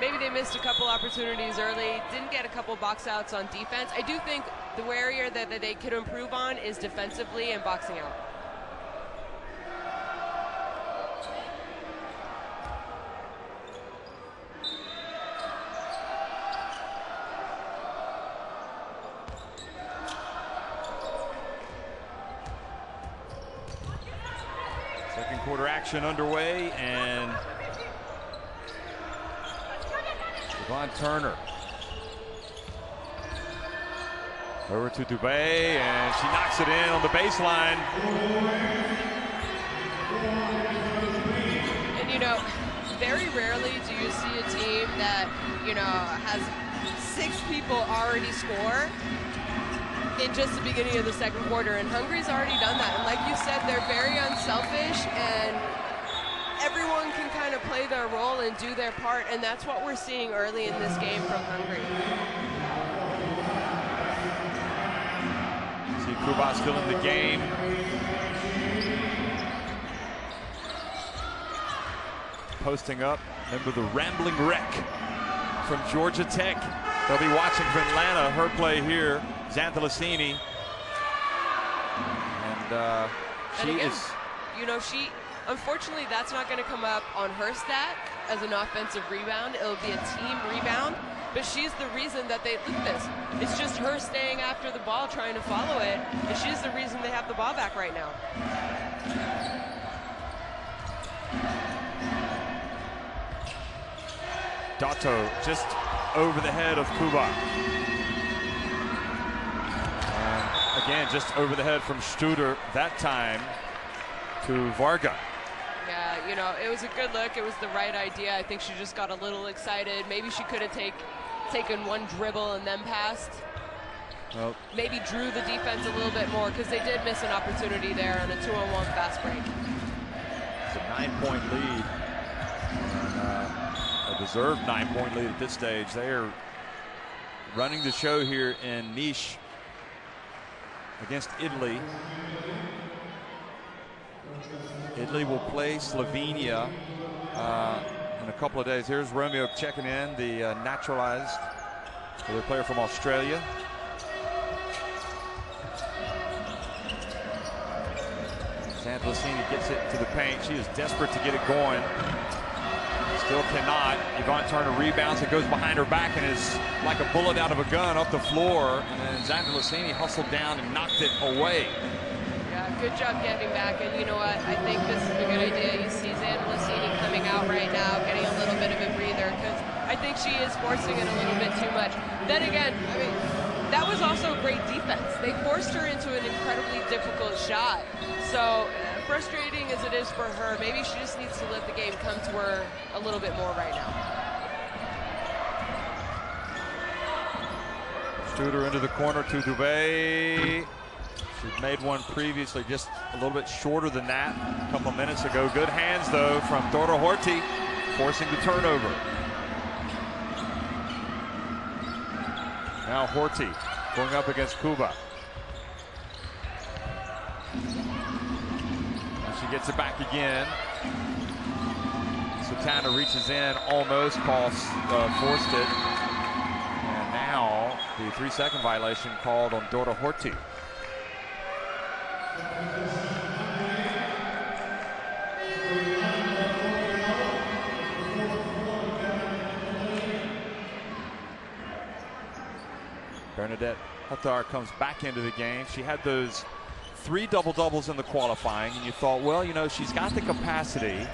maybe they missed a couple opportunities early, didn't get a couple box outs on defense. I do think the area that they could improve on is defensively and boxing out. Second quarter action underway, and Yvonne Turner over to Dubé, and she knocks it in on the baseline. And you know, very rarely do you see a team that, you know, has 6 people already score in just the beginning of the second quarter, and Hungary's already done that. And like you said, they're very unselfish, and everyone can kind of play their role and do their part, and that's what we're seeing early in this game from Hungary. See Kuba still in the game. Posting up, remember the Rambling Wreck from Georgia Tech. They'll be watching for Atlanta, her play here. Zantalasini, and she again, is, you know, unfortunately that's not going to come up on her stat as an offensive rebound. It'll be a team rebound, but she's the reason that they look at this. It's just her staying after the ball, trying to follow it, and she's the reason they have the ball back right now. Dotto just over the head of Kuba. Again, just over the head from Studer, that time to Varga. Yeah, you know, it was a good look. It was the right idea. I think she just got a little excited. Maybe she could have taken one dribble and then passed. Well, maybe drew the defense a little bit more, because they did miss an opportunity there on a 2-on-1 fast break. It's a 9-point lead. And, a deserved 9-point lead at this stage. They are running the show here in Nice against Italy. Italy will play Slovenia in a couple of days. Here's Romeo checking in, the naturalized player from Australia. Zantalasini gets it to the paint. She is desperate to get it going. Still cannot. Yvonne Turner rebounds. It goes behind her back and is like a bullet out of a gun up the floor. And then Zantalasini hustled down and knocked it away. Yeah, good job getting back. And you know what? I think this is a good idea. You see Zantalasini coming out right now, getting a little bit of a breather, because I think she is forcing it a little bit too much. Then again, I mean, that was also great defense. They forced her into an incredibly difficult shot. So frustrating as it is for her, maybe she just needs to let the game come to her a little bit more right now. Studer into the corner to Dubé. She'd made one previously, just a little bit shorter than that a couple minutes ago. Good hands, though, from Dora Horty, forcing the turnover. Now Horty going up against Kuba. She gets it back again. Satana reaches in, almost forced it. And now the 3-second violation called on Dora Horty. Bernadette Hattar comes back into the game. She had those 3 double-doubles in the qualifying, and you thought, well, you know, she's got the capacity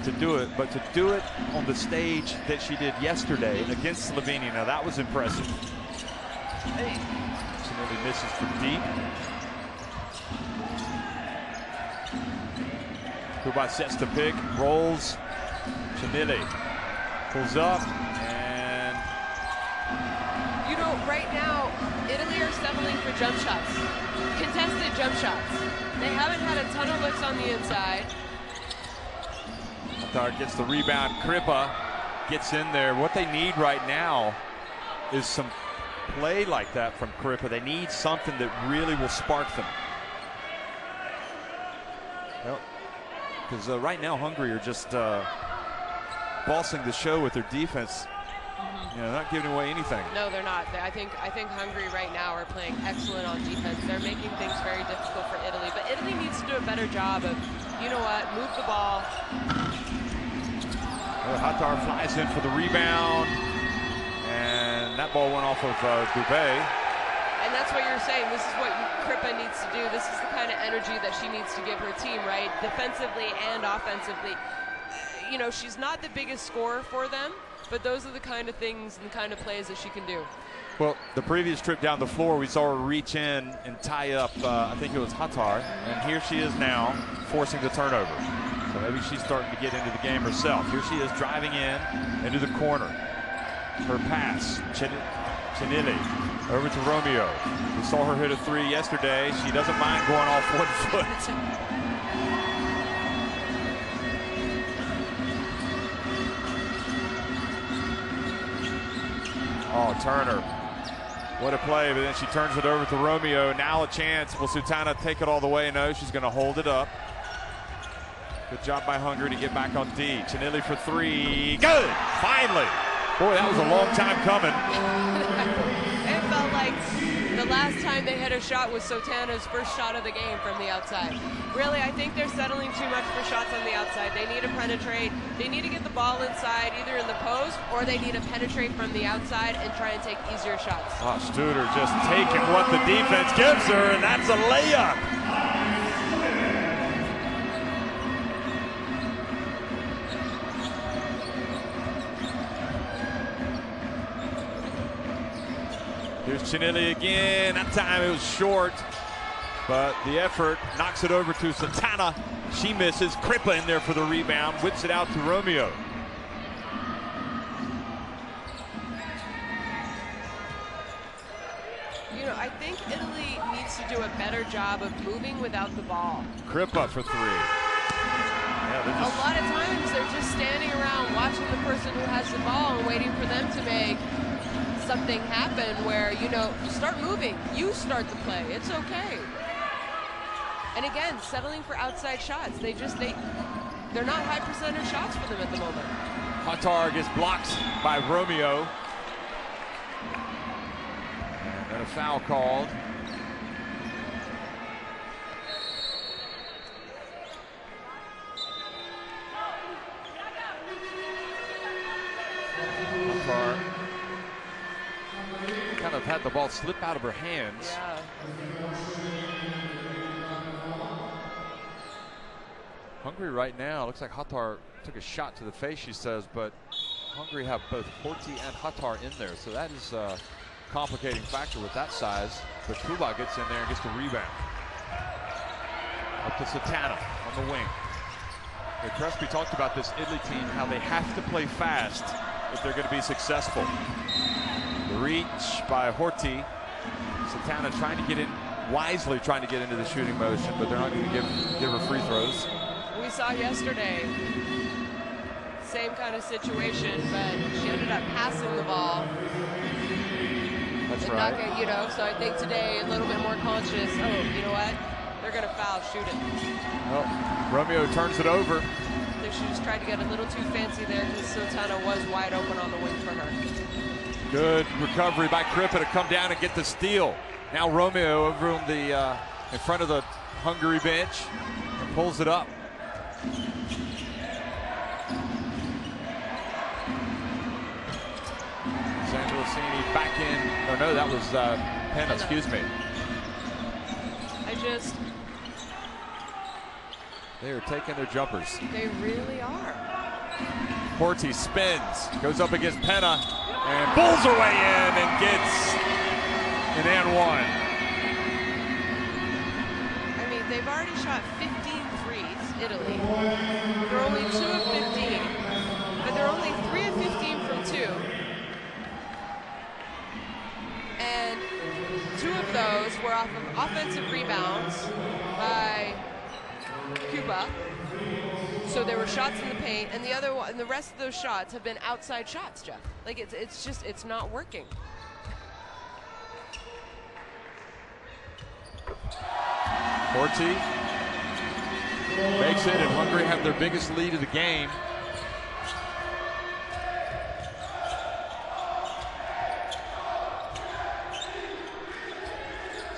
to do it, but to do it on the stage that she did yesterday against Slovenia, now that was impressive. She nearly misses from deep. Kuba sets the pick, rolls. Chamile pulls up, and you know, right now, Italy are settling for jump shots. Contested jump shots. They haven't had a ton of looks on the inside. Hattar gets the rebound. Kripa gets in there. What they need right now is some play like that from Kripa. They need something that really will spark them. Because right now Hungary are just bossing the show with their defense. You know, not giving away anything. No, they're not. I think Hungary right now are playing excellent on defense. They're making things very difficult for Italy, but Italy needs to do a better job of, you know what, move the ball. Hattar flies in for the rebound, and that ball went off of Dubé. And that's what you're saying. This is what Kripa needs to do. This is the kind of energy that she needs to give her team, right? Defensively and offensively. You know, she's not the biggest scorer for them, but those are the kind of things and kind of plays that she can do. Well, the previous trip down the floor, we saw her reach in and tie up, I think it was Hattar, and here she is now forcing the turnover. So maybe she's starting to get into the game herself. Here she is driving in into the corner. Her pass, Chinili over to Romeo. We saw her hit a three yesterday. She doesn't mind going off 1 foot. Oh, Turner. What a play, but then she turns it over to Romeo. Now a chance. Will Sultana take it all the way? No, she's going to hold it up. Good job by Hungary to get back on D. Chinili for three. Good! Finally! Boy, that was a long time coming. It felt like the last time they hit a shot was Sultana's first shot of the game from the outside. Really, I think they're settling too much for shots on the outside. They need to penetrate. They need to get the ball inside, either in the post, or they need to penetrate from the outside and try and take easier shots. Oh, Studer just taking what the defense gives her, and that's a layup. Here's Chinili again. That time it was short, but the effort knocks it over to Sultana. She misses. Kripa in there for the rebound. Whips it out to Romeo. You know, I think Italy needs to do a better job of moving without the ball. Kripa for three. Yeah, a lot of times they're just standing around watching the person who has the ball and waiting for them to make something happen where, you know, start moving. You start the play. It's okay. And again, settling for outside shots. They're not high percentage shots for them at the moment. Hattar gets blocked by Romeo. And then a foul called. Hattar kind of had the ball slip out of her hands. Yeah. Hungary right now, looks like Hattar took a shot to the face, she says, but Hungary have both Horthy and Hattar in there, so that is a complicating factor with that size. But Kuba gets in there and gets the rebound. Up to Sultana on the wing. Hey, Crespi talked about this Italy team, how they have to play fast if they're going to be successful. The reach by Horthy. Sultana trying to get in, wisely trying to get into the shooting motion, but they're not going to give her free throws. We saw yesterday, same kind of situation, but she ended up passing the ball. That's right. You know, so I think today a little bit more conscious. Oh, you know what? They're going to foul, shoot it. Well, Romeo turns it over. I think she just tried to get a little too fancy there because Sultana was wide open on the wing for her. Good recovery by Kripa to come down and get the steal. Now Romeo over in front of the Hungary bench and pulls it up. Sandelicini back in. Oh no, that was Penna, excuse me. They are taking their jumpers. They really are. Horthy spins, goes up against Penna, and pulls her way in and gets an and one. I mean, they've already shot 15 threes, Italy. They're only 2 of 15, but they're only 3 of 15 from 2. And 2 of those were off of offensive rebounds by Cuba. So there were shots in the paint, and the rest of those shots have been outside shots, Jeff. Like it's not working. Horthy makes it, and Hungary have their biggest lead of the game.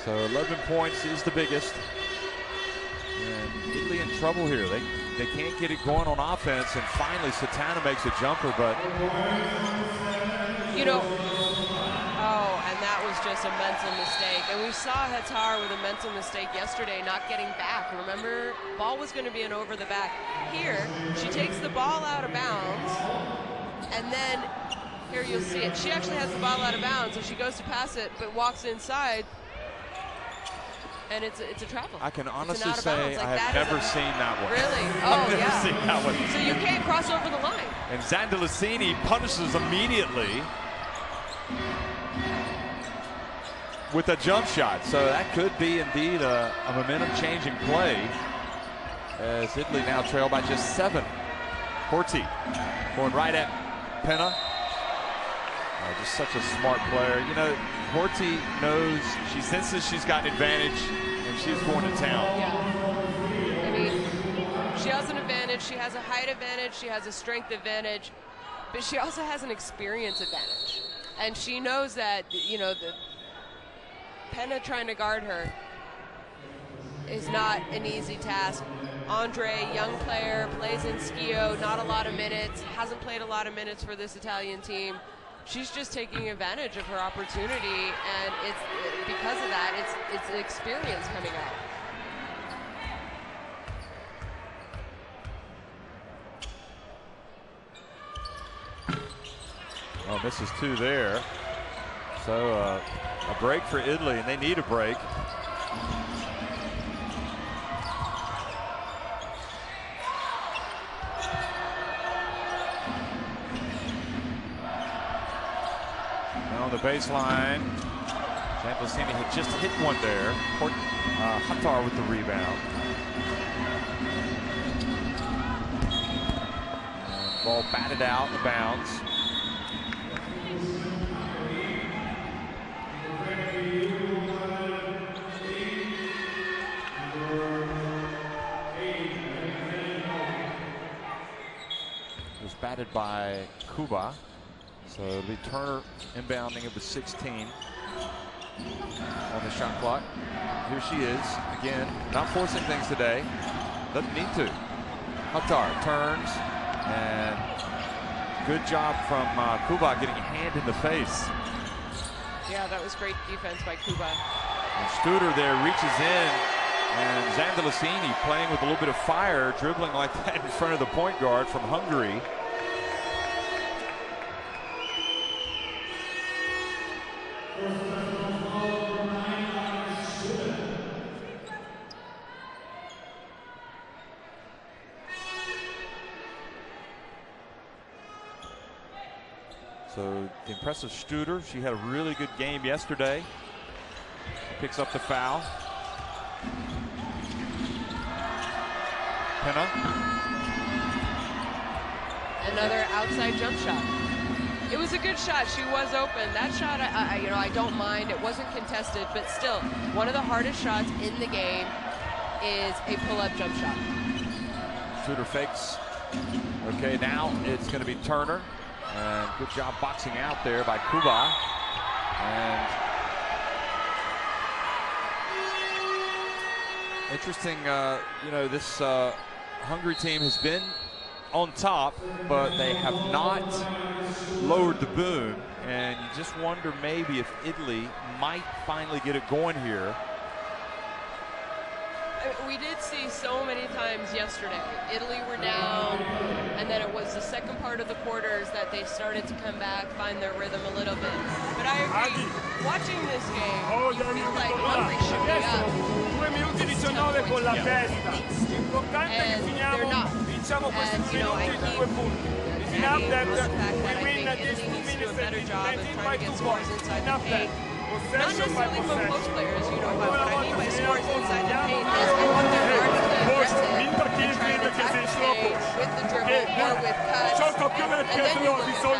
So 11 points is the biggest. And Italy in trouble here. They can't get it going on offense, and finally Satana makes a jumper, but you know, oh, and that was just a mental mistake. And we saw Hatar with a mental mistake yesterday, not getting back. Remember, ball was going to be an over the back. Here, she takes the ball out of bounds, and then here you'll see it. She actually has the ball out of bounds, so she goes to pass it, but walks inside. And it's a travel. I can honestly say I have never seen that one. Really? I've Oh, never yeah. seen that one. So you can't cross over the line. And Zandalicini punishes immediately with a jump shot. So that could be indeed a momentum-changing play, as Italy now trail by just 7. Horty going right at Penna. Just such a smart player. You know, Horty knows, she senses she's got an advantage, and she's going to town. Yeah. I mean, she has an advantage. She has a height advantage. She has a strength advantage. But she also has an experience advantage. And she knows that, you know, the Penna trying to guard her is not an easy task. Andre, young player, plays in Schio, not a lot of minutes, hasn't played a lot of minutes for this Italian team. She's just taking advantage of her opportunity, and it's because of that, it's experience coming out. Well, misses 2 there. So a break for Italy, and they need a break. On the baseline, Zandalicini had just hit one there. Hatar with the rebound. And ball batted out of bounds. It was batted by Kuba. So it'll be Turner inbounding of the 16 on the shot clock. Here she is again, not forcing things today. Doesn't need to. Hatar turns, and good job from Kuba getting a hand in the face. Yeah, that was great defense by Kuba. And Studer there reaches in, and Zandalicini playing with a little bit of fire, dribbling like that in front of the point guard from Hungary. So the impressive Studer, she had a really good game yesterday. Picks up the foul. Penna. Another outside jump shot. It was a good shot. She was open. That shot, I don't mind. It wasn't contested, but still, one of the hardest shots in the game is a pull-up jump shot. Studer fakes. Okay, now it's going to be Turner. And good job boxing out there by Kuba. And interesting, you know, this Hungary team has been on top, but they have not lowered the boom. And you just wonder maybe if Italy might finally get it going here. We did see so many times yesterday. Italy were down, and then it was the second part of the quarters that they started to come back, find their rhythm a little bit. But I agree, watching this game, you feel like Hungary should be up. 2 minuti 19 con la testa. L'importante è che finiamo, vinciamo questi minuti di 2 punti. Enough that we win these 2 minutes and 19 by 2 points. Enough that. Not necessarily from post players, you know, but what I mean by scores inside the paint is I think they're largely aggressive and trying to attack the stage with the dribble or with cuts. And then you look at that.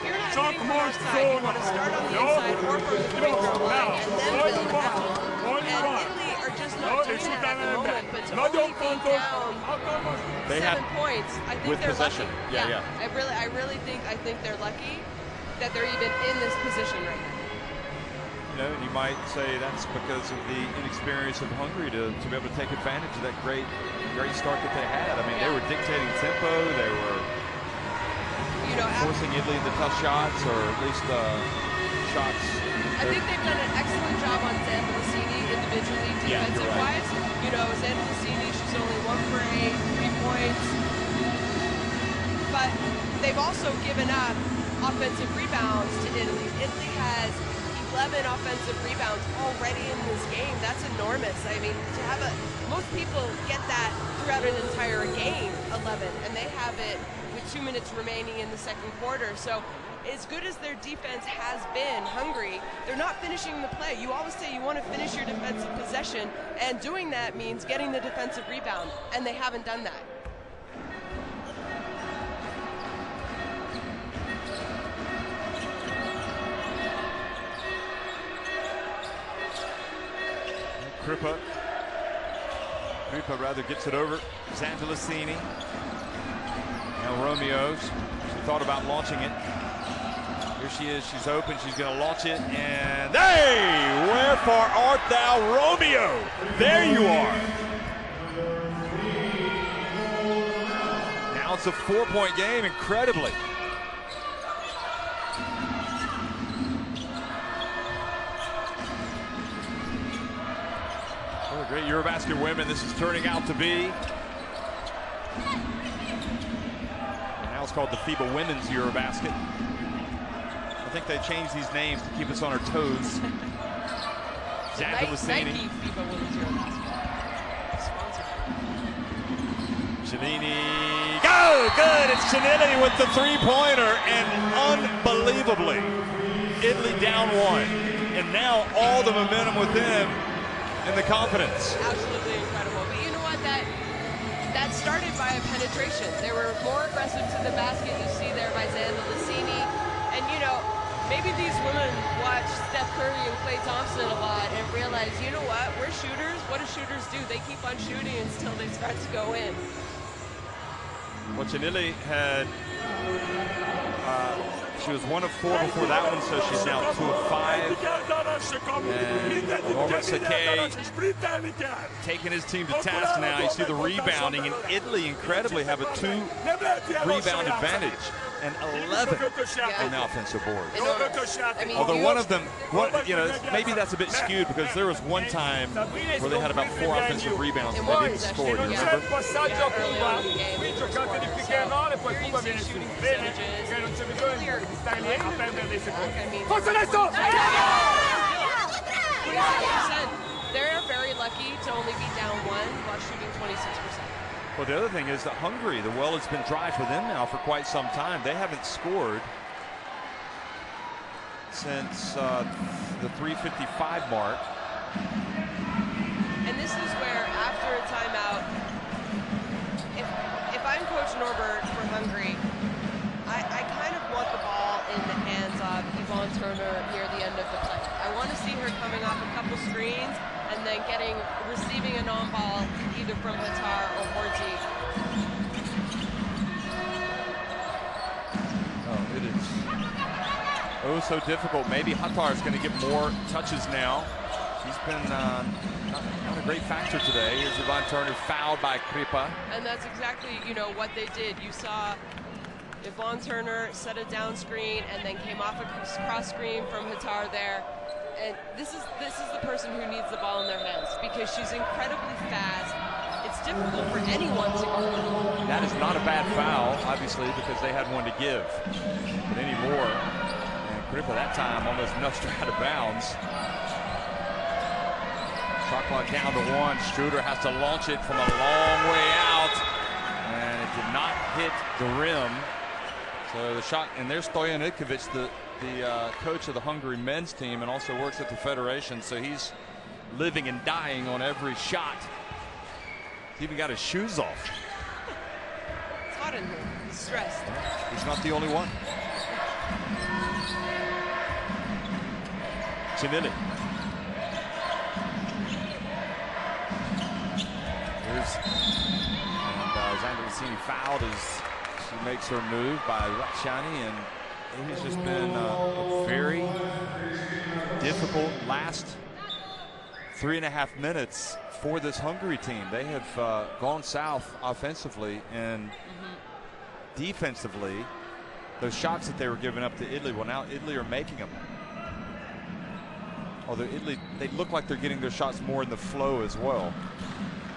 You're not hitting from outside. You want to start on the inside or from the free throw line and then build out. And Italy are just not doing that at the moment, but to only be down 7 points, I think they're lucky. Yeah. I really think they're lucky that they're even in this position right now. You know, and you might say that's because of the inexperience of Hungary to be able to take advantage of that great start that they had. I mean, they were dictating tempo. They were forcing Italy into tough shots, or at least shots. I think they've done an excellent job on Zandalicini individually, defensive-wise. You know, Zandalicini, she's only 1 for 8, 3 points. But they've also given up offensive rebounds to Italy. Italy has 11 offensive rebounds already in this game. That's enormous. I mean, to have most people get that throughout an entire game, 11, and they have it with 2 minutes remaining in the second quarter. So as good as their defense has been, Hungary, they're not finishing the play. You always say you want to finish your defensive possession, and doing that means getting the defensive rebound, and they haven't done that. Kripa rather gets it over Zandalicini. Now Romeo, she thought about launching it. Here she is, she's open, she's gonna launch it, and hey, wherefore art thou, Romeo? There you are. Now it's a 4-point game, incredibly. Great Eurobasket women, this is turning out to be. And now it's called the FIBA Women's Eurobasket. I think they changed these names to keep us on our toes. Zandalicini. Nike FIBA Women's Eurobasket. Cellini. Go! Good! It's Cellini with the three-pointer, and unbelievably, Italy down 1. And now all the momentum with them. And the confidence. Absolutely incredible. But you know what? That started by a penetration. They were more aggressive to the basket. You see there by Zandalicini. And you know, maybe these women watch Steph Curry and Klay Thompson a lot and realize, you know what? We're shooters. What do shooters do? They keep on shooting until they start to go in. Well, Chinili had, she was 1 of 4 before that one, so she's now 2 of 5. And Norman Sakay taking his team to task now. You see the rebounding, and Italy incredibly have a 2-rebound advantage and 11 on the offensive board. I mean, Although one of them, you know, maybe that's a bit skewed because there was one time where they had about 4 offensive rebounds and they didn't score. Do you remember? They're very lucky to only be down 1 while shooting 26%. Well, the other thing is that Hungary, the well has been dry for them now for quite some time. They haven't scored since the 3:55 mark. And this is where, after a timeout, if I'm Coach Norbert for Hungary, I kind of want the ball in the hands of Yvonne Turner near the end of the play. I want to see her coming off a couple screens and then receiving a non-ball either from Hatar or Horty. Oh, it is so difficult. Maybe Hatar is going to get more touches now. She's been not a great factor today. Here's Yvonne Turner fouled by Kripa. And that's exactly, you know, what they did. You saw Yvonne Turner set a down screen and then came off a cross screen from Hatar there. And this is the person who needs the ball in their hands because she's incredibly fast. It's difficult for anyone to go. That is not a bad foul, obviously, because they had one to give. But anymore, and Kripa that time almost nudged her out of bounds. Shot clock down to 1. Struder has to launch it from a long way out, and it did not hit the rim. So the shot, and there's Stojan Ivkovic, the coach of the Hungary men's team, and also works at the federation, so he's living and dying on every shot. He's even got his shoes off. It's hot in here. He's stressed. He's not the only one. Chinili. Here's Zandalicini fouled as she makes her move by Ratchani, and it has just been a very difficult difficult last 3.5 minutes for this Hungary team. They have gone south offensively and defensively. Those shots that they were giving up to Italy, well, now Italy are making them. Although Italy, they look like they're getting their shots more in the flow as well.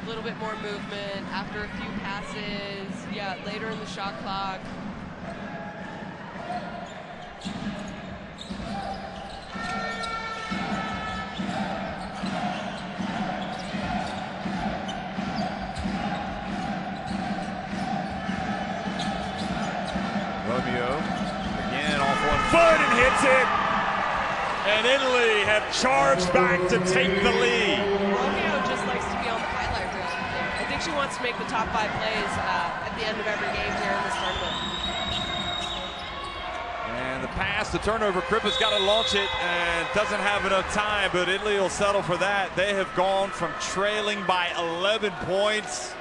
A little bit more movement after a few passes. Yeah, later in the shot clock. Romeo again off 1 foot and hits it. And Italy have charged back to take the lead. Romeo just likes to be on the highlight reel. I think she wants to make the top 5 plays at the end of every game here in this tournament. And the pass, the turnover, Crippa's got to launch it and doesn't have enough time, but Italy will settle for that. They have gone from trailing by 11 points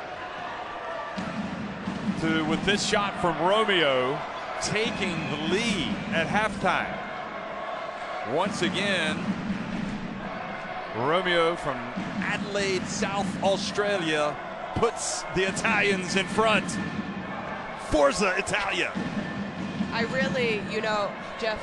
to, with this shot from Romeo, taking the lead at halftime. Once again, Romeo from Adelaide, South Australia, puts the Italians in front. Forza Italia. I really, you know, Jeff,